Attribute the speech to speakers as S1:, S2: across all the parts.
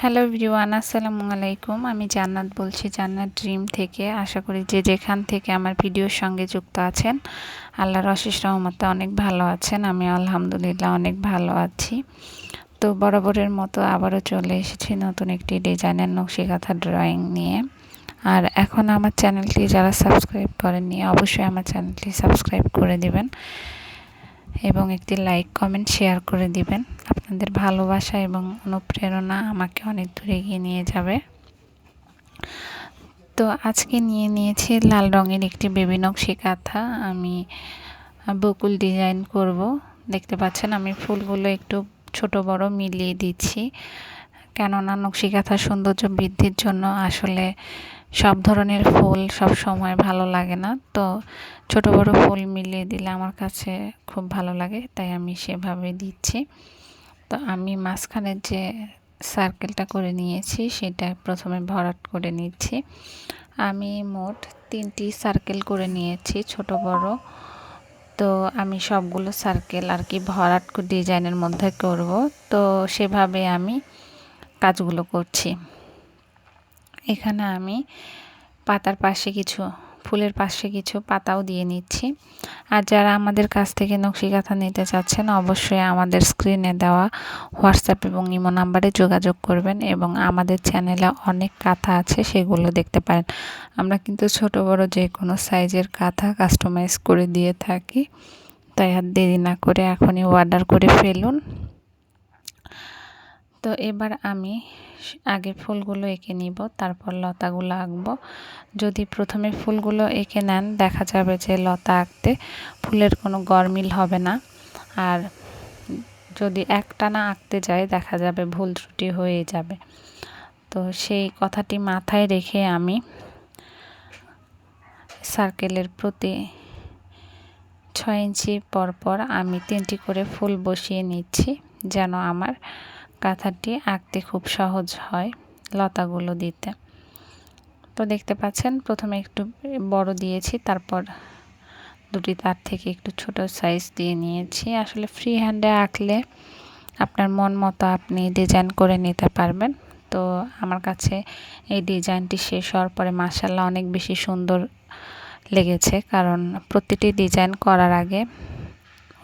S1: Hello everyone, আসসালামু আলাইকুম। আমি জান্নাত বলছি, জান্নাত ড্রিম থেকে। আশা করি যে যেখান থেকে আমার ভিডিওর সঙ্গে যুক্ত আছেন আল্লাহর অশেষ রহমতে অনেক ভালো আছেন। আমি আলহামদুলিল্লাহ অনেক ভালো আছি। তো বরাবরের মতো আবারও চলে এসেছি নতুন একটি ডিজাইনের নকশিকাঁথা ড্রয়িং নিয়ে। আর এখন আমার চ্যানেলটি যারা সাবস্ক্রাইব করেননি অবশ্যই আমার চ্যানেলটি সাবস্ক্রাইব করে দিবেন এবং একটি লাইক কমেন্ট শেয়ার করে দিবেন। আপনাদের ভালোবাসা এবং অনুপ্রেরণা আমাকে অনেক দূরে এগিয়ে নিয়ে যাবে। তো আজকে নিয়েছি লাল রঙের একটি বেবি নকশিকাঁথা। আমি বকুল ডিজাইন করব। দেখতে পাচ্ছেন আমি ফুলগুলো একটু ছোট বড় মিলিয়ে দিচ্ছি, কেননা নকশিকাঁথার সৌন্দর্য বৃদ্ধির জন্য আসলে সব ধরনের ফুল সব সময় ভালো লাগে না। তো ছোট বড় ফুল মিলিয়ে দিলে আমার কাছে খুব ভালো লাগে, তাই আমি সেভাবে দিচ্ছি। তো আমি মাঝখানের যে সার্কেলটা করে নিয়েছি সেটা প্রথমে ভরাট করে নিচ্ছি। আমি মোট 3টি সার্কেল করে নিয়েছি ছোট বড়। তো আমি সবগুলো সার্কেল আর কি ভরাট ডিজাইনের মধ্যে করব। তো সেভাবে আমি কাজগুলো করছি। এখানে আমি পাতার পাশে কিছু ফুলের পাশে কিছু পাতাও দিয়ে নিচ্ছি। আর যারা আমাদের কাছ থেকে নকশিকাঁথা নিতে চাচ্ছেন অবশ্যই আমাদের স্ক্রিনে দেওয়া হোয়াটসঅ্যাপ এবং ইমো নাম্বারে যোগাযোগ করবেন এবং আমাদের চ্যানেলে অনেক কাঁথা আছে, সেগুলো দেখতে পারেন। আমরা কিন্তু ছোট বড় যে কোনো সাইজের কাঁথা কাস্টমাইজ করে দিয়ে থাকি, তাই আর দেরি না করে এখনই অর্ডার করে ফেলুন। তো এবার আমি আগে ফুলগুলো এঁকে নিব, তারপর লতাগুলো আঁকবো। যদি প্রথমে ফুলগুলো এঁকে নেন দেখা যাবে যে লতা আঁকতে ফুলের কোনো গরমিল হবে না, আর যদি একটানা আঁকতে যায় দেখা যাবে ভুল ত্রুটি হয়ে যাবে। তো সেই কথাটি মাথায় রেখে আমি সার্কেলের প্রতি 6 ইঞ্চি পরপর আমি 3টি করে ফুল বসিয়ে নিচ্ছি, যেন আমার কাঁথাটি আঁকতে খুব সহজ হয় লতাগুলো দিতে। তো দেখতে পাচ্ছেন প্রথমে একটু বড় দিয়েছি, তারপর দুটি তার থেকে একটু ছোট সাইজ দিয়ে নিয়েছি। আসলে ফ্রি হ্যান্ডে আঁকলে আপনার মন মতো আপনি ডিজাইন করে নিতে পারবেন। তো আমার কাছে এই ডিজাইনটি শেষ হওয়ার পরে মাশাআল্লাহ অনেক বেশি সুন্দর লেগেছে, কারণ প্রতিটি ডিজাইন করার আগে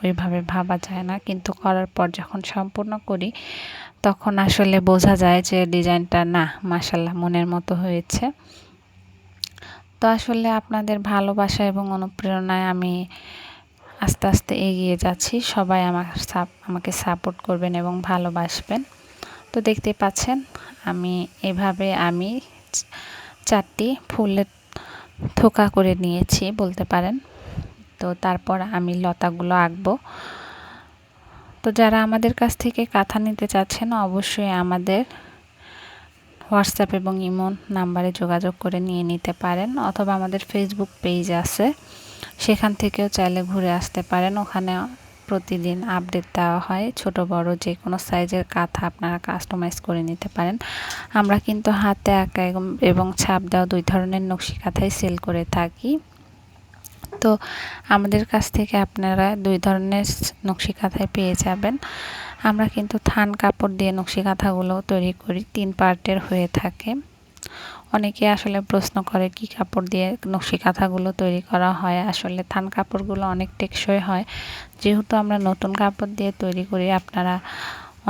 S1: ওইভাবে ভাবা যায় না, কিন্তু করার পর যখন সম্পূর্ণ করি তখন আসলে বোঝা যায় যে ডিজাইনটা না মাশাআল্লাহ মনের মতো হয়েছে। তো আসলে আপনাদের ভালোবাসা এবং অনুপ্রেরণায় আমি আস্তে আস্তে এগিয়ে যাচ্ছি। সবাই আমাকে সাপোর্ট করবেন এবং ভালোবাসবেন। তো দেখতে পাচ্ছেন আমি এভাবে 4টি ফুলের থোকা করে নিয়েছি বলতে পারেন। তো তারপর আমি লতাগুলো আঁকবো। তো যারা আমাদের কাছ থেকে কাঁথা নিতে চাচ্ছেন অবশ্যই আমাদের হোয়াটসঅ্যাপ এবং ইমো নাম্বারে যোগাযোগ করে নিয়ে নিতে পারেন, অথবা আমাদের ফেসবুক পেজ আছে, সেখান থেকেও চাইলে ঘুরে আসতে পারেন। ওখানে প্রতিদিন আপডেট দেওয়া হয়। ছোট বড় যে কোনো সাইজের কাঁথা আপনারা কাস্টমাইজ করে নিতে পারেন। আমরা কিন্তু হাতে আঁকা এবং ছাপ দেওয়া 2 ধরনের নকশিকাঁথাই সেল করে থাকি। তো আমাদের কাছ থেকে আপনারা 2 ধরনের নকশিকাঁথাই পেয়ে যাবেন। আমরা কিন্তু থান কাপড় দিয়ে নকশিকাঁথাগুলো তৈরি করি, 3 পার্টের হয়ে থাকে। অনেকে আসলে প্রশ্ন করে কি কাপড় দিয়ে নকশিকাঁথাগুলো তৈরি করা হয়। আসলে থান কাপড়গুলো অনেক টেকসই হয়, যেহেতু আমরা নতুন কাপড় দিয়ে তৈরি করি আপনারা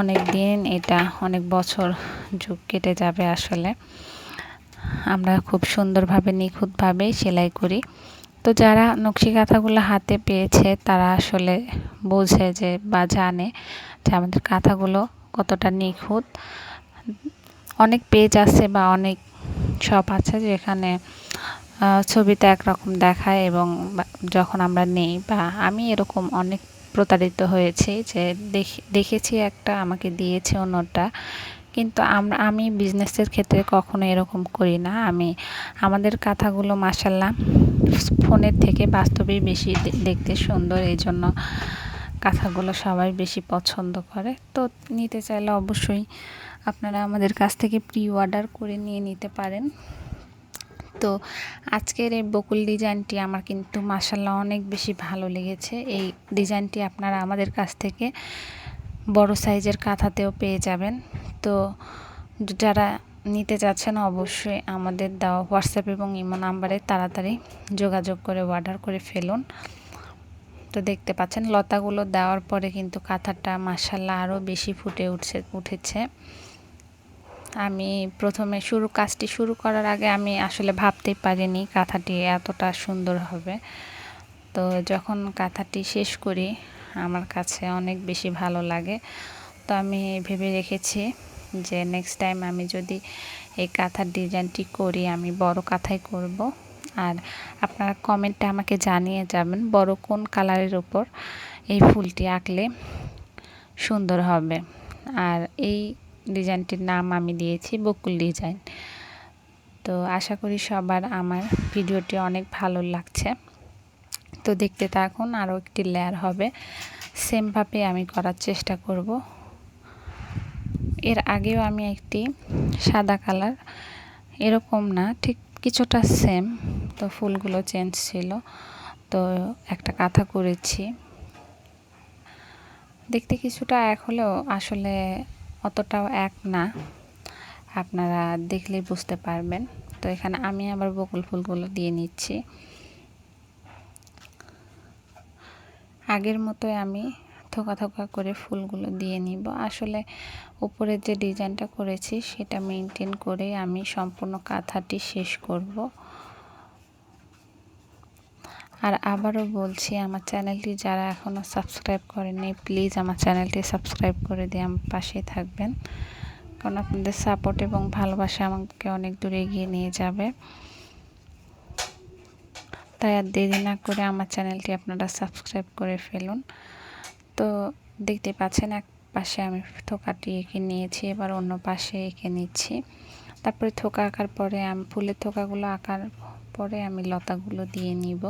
S1: অনেক দিন, এটা অনেক বছর যুগ কেটে যাবে। আসলে আমরা খুব সুন্দরভাবে নিখুঁতভাবে সেলাই করি। তো যারা নকশিকাঁথাগুলো হাতে পেয়েছে তারা আসলে বোঝে যে বা জানে যে আমাদের কাঁথাগুলো কতটা নিখুঁত। অনেক পেজ আছে বা অনেক শপ আছে যেখানে ছবিতে একরকম দেখায় এবং যখন আমরা নেই, বা আমি এরকম অনেক প্রতারিত হয়েছি যে দেখেছি একটা আমাকে দিয়েছে অন্যটা, কিন্তু আমি বিজনেসের ক্ষেত্রে কখনো এরকম করি না। আমাদের কাঁথাগুলো মাশাআল্লাহ ফোনের থেকে বাস্তবেই বেশি দেখতে সুন্দর, এই জন্য কাঁথাগুলো সবাই বেশি পছন্দ করে। তো নিতে চাইলে অবশ্যই আপনারা আমাদের কাছ থেকে প্রি অর্ডার করে নিয়ে নিতে পারেন। তো আজকের এই বকুল ডিজাইনটি আমার কিন্তু মাশাআল্লাহ অনেক বেশি ভালো লেগেছে। এই ডিজাইনটি আপনারা আমাদের কাছ থেকে বড় সাইজের কাঁথাতেও পেয়ে যাবেন। তো যারা নিতে যাচ্ছেন অবশ্যই আমাদের দেওয়া হোয়াটসঅ্যাপ এবং ইমো নাম্বারে তাড়াতাড়ি যোগাযোগ করে অর্ডার করে ফেলুন। তো দেখতে পাচ্ছেন লতাগুলো দেওয়ার পরে কিন্তু কাঁথাটা মাশাআল্লাহ আরও বেশি ফুটে উঠেছে। আমি প্রথমে কাজটি শুরু করার আগে আমি আসলে ভাবতেই পারিনি কাঁথাটি এতটা সুন্দর হবে। তো যখন কাঁথাটি শেষ করি আমার কাছে অনেক বেশি ভালো লাগে। তো আমি ভেবে রেখেছি যে নেক্সট টাইম আমি যদি এই কাঁথার ডিজাইনটি করি আমি বড় কাঁথাই করব। আর আপনারা কমেন্টে আমাকে জানিয়ে যাবেন বড় কোন কালারের উপর এই ফুলটি আঁকলে সুন্দর হবে। আর এই ডিজাইনটির নাম আমি দিয়েছি বকুল ডিজাইন। তো আশা করি সবার আমার ভিডিওটি অনেক ভালো লাগছে। তো দেখতে থাকুন, আরও একটি লেয়ার হবে, সেমভাবে আমি করার চেষ্টা করব। এর আগেও আমি একটি সাদা কালার এরকম না ঠিক কিছুটা সেম, তো ফুলগুলো চেঞ্জ ছিল, তো একটা কাঁথা করেছি। দেখতে কিছুটা এক হলেও আসলে অতটাও এক না, আপনারা দেখলেই বুঝতে পারবেন। তো এখানে আমি আবার বকুল ফুলগুলো দিয়ে নিচ্ছি। আগের মতোই আমি থোকা থোকা করে ফুলগুলো দিয়ে নিব। আসলে উপরে যে ডিজাইনটা করেছি সেটা মেনটেন করে আমি সম্পূর্ণ কাঁথাটি শেষ করব। আর আবারও বলছি, আমার চ্যানেলটি যারা এখনও সাবস্ক্রাইব করেনি প্লিজ আমার চ্যানেলটি সাবস্ক্রাইব করে দিয়ে আমার পাশেই থাকবেন, কারণ আপনাদের সাপোর্ট এবং ভালোবাসা আমাকে অনেক দূরে এগিয়ে নিয়ে যাবে। তাই আর দেরি না করে আমার চ্যানেলটি আপনারা সাবস্ক্রাইব করে ফেলুন। তো দেখতে পাচ্ছেন এক পাশে আমি থোকাটি এঁকে নিয়েছি, এবার অন্য পাশে এঁকে নিচ্ছি। তারপরে থোকা আঁকার পরে আমি ফুলের থোকাগুলো আঁকার পরে আমি লতাগুলো দিয়ে নিব।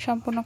S1: সম্পূর্ণ